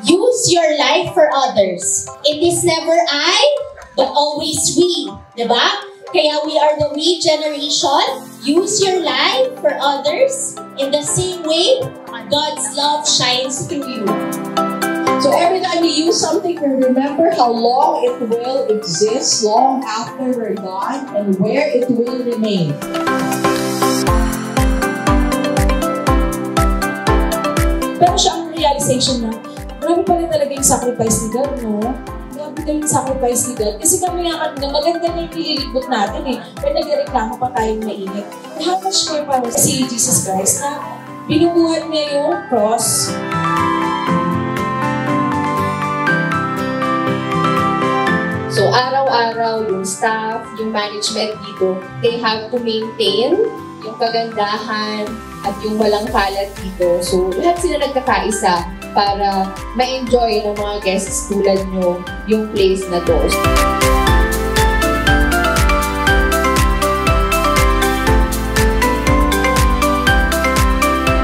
Use your life for others. It is never I, but always we. Diba? Kaya we are the we generation. Use your life for others. In the same way, God's love shines through you. So every time you use something, remember how long it will exist, long after we're gone, and where it will remain. Pero siya ang realization na, grabe pa rin talaga yung sacrifice ni God, no? Grabe ka yung sacrifice ni God. Kasi kami nga kanina, maganda na yung nililibot natin eh. Pero nagreklamo pa tayong mainit. How much more pa si Jesus Christ na binubuhat niya yung cross. So, araw-araw, yung staff, yung management dito, they have to maintain yung kagandahan at yung walang kalat dito. So, lahat sila nagkakaisa para ma-enjoy ng mga guests tulad nyo yung place na to.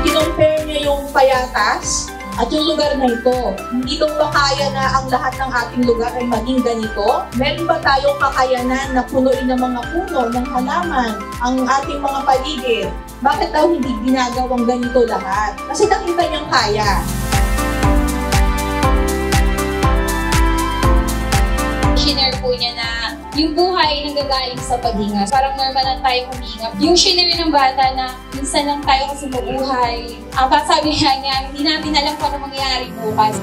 Kinompare niya yung Payatas at yung lugar na ito. Hindi daw ba kaya na ang lahat ng ating lugar ay maging ganito? Meron ba tayong kakayanan na punuin ng mga puno, ng halaman, ang ating mga paligid? Bakit daw hindi ginagawang ganito lahat? Kasi nakita niyang kaya. Shinare po niya na yung buhay nanggagaling sa paghinga. Parang normal lang tayo huminga. Yung shinare ng bata na minsan lang tayo kasi mabuhay. Ang sabi niya, hindi natin alam kung ano mangyayari bukas.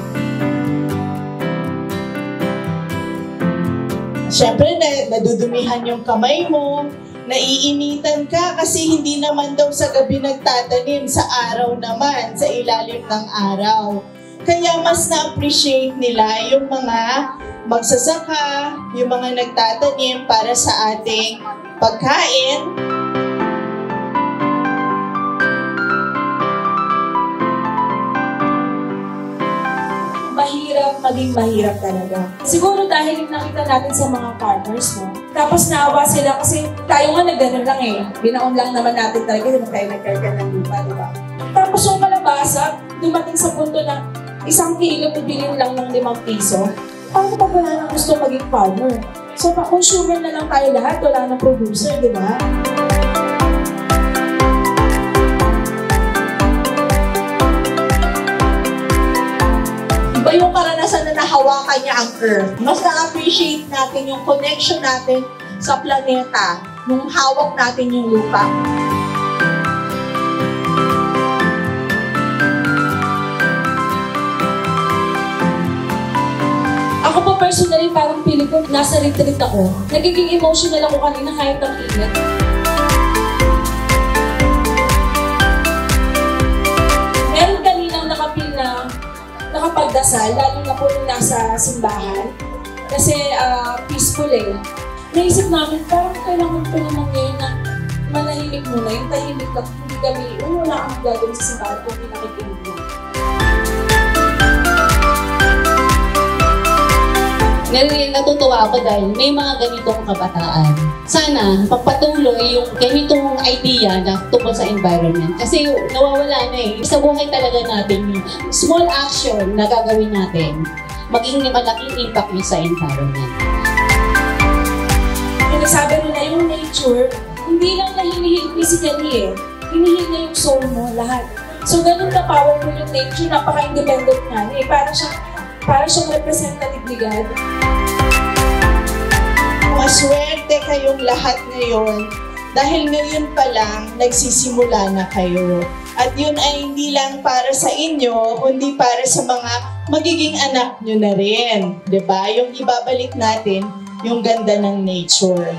Siyempre, nadudumihan yung kamay mo, naiinitan ka kasi hindi naman daw sa gabi nagtatanim, sa araw naman, sa ilalim ng araw. Kaya mas na-appreciate nila yung mga magsasaka, yung mga nagtatanim para sa ating pagkain. Mahirap, maging mahirap talaga. Siguro dahil yung nakita natin sa mga farmers, no? Tapos naawa sila kasi tayo nga nagganon lang eh. Binaon lang naman natin talaga yung tayo nagkarga ng lupa, di ba? Tapos yung malabasa, dumating sa punto na 1 kilo bibilin lang ng 5 piso. Paano pa wala nang gusto maging farmer? So, pa-consumer na lang tayo lahat, wala nang producer, di ba? Iba yung karanasan na nahawakan niya ang Earth. Mas na-appreciate natin yung connection natin sa planeta nung hawak natin yung lupa. Ako po personally, parang feeling ko nasa retreat ako. Nagiging emotional ako kanina kahit ang init. Meron kaninang nakapil na nakapagdasal, lalo na po nung nasa simbahan. Kasi peaceful eh. Naisip namin, parang kailangan po naman ngayon na manahimik muna. Yung tahimik lang, hindi kami, wala kang gagawin sa simbahan kung hindi nakikinig mo. Natutuwa ako dahil may mga ganitong kabataan. Sana pagpatuloy yung ganitong idea na tungkol sa environment. Kasi nawawala na eh. Sa buhay talaga natin yung small action na gagawin natin, maging malaking impact yun sa environment. Sabi nila yung nature, hindi lang na hinihil physically eh. Hinihil na yung soul mo, lahat. So ganun na powerful yung nature, napaka-independent nga eh. Para siyang representative ni God. Maswerte kayong lahat ngayon dahil ngayon pa lang nagsisimula na kayo. At yun ay hindi lang para sa inyo, kundi para sa mga magiging anak nyo na rin. Diba? Yung ibabalik natin yung ganda ng nature.